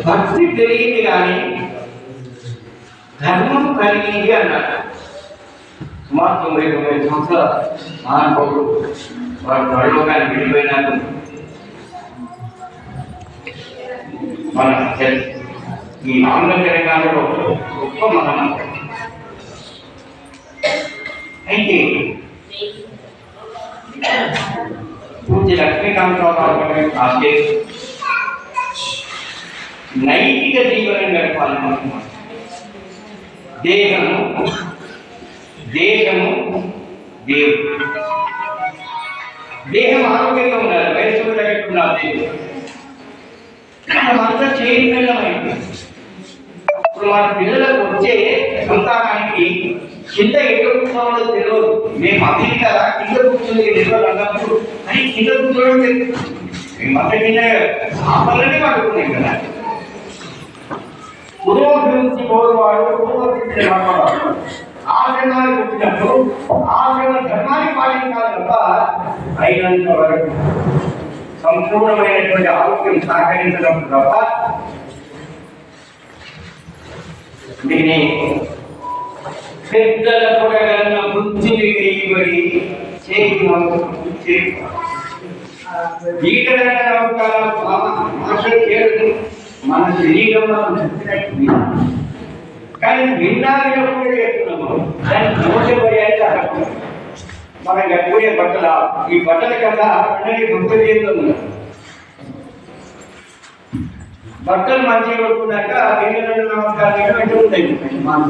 భక్తి పెరిగింది కానీ ధర్మం కలిగింది అన్నాడు. సుమారు 99 సంవత్సరాలు మహానుభావుడు వారు పరలోకాన్ని వెళ్ళిపోయినారు. మన ఈ ఆంధ్ర తెలంగాణలో గొప్ప మహానుభావుడు. అయితే పూజ్య లక్ష్మీకాంతరావు గారు ఆశే నైతిక జీవనం గడపాలనుకుంటున్నాను. దేశము దేవుడు. దేహం ఆరోగ్యంగా ఉండాలి, వయస్సు తగ్గట్టున్నారు. మనమంతా చేయమైంది. ఇప్పుడు మన పిల్లలకు వచ్చే సంతానానికి కింద ఎక్కడ కూర్చోవాలో తెలియదు. మేము అభివృద్ధి కదా కింద కూర్చొని తెలియదు అన్నప్పుడు అని కింద కూర్చోవడం తెలియదు. మేము అంత కింద ఆపలనే పడుతున్నాం కదా. పురోభివృద్ధి కోరువాడు పూర్వభివృద్ధి మాట్లాడాడు. ఆశ్రమానికి వచ్చినప్పుడు ఆశ్రమ ధర్మాన్ని పాటించాలి తప్ప అయినంత వరకు సంపూర్ణమైనటువంటి ఆరోగ్యం సహకరించడం తప్ప దీన్ని పెద్దల పొడగన్న బుద్ధిని వేయబడి మన శరీరంలో కానీ విన్నాగినప్పుడు చేస్తున్నాము. దాన్ని మోసపోయాలి. మనం కట్టుకునే బట్టల ఈ బట్టల కన్నా గుర్తు చేస్తుంది. బట్టలు మంచిగా కొట్టుకున్నాక నమస్కారం ఉంటాయి.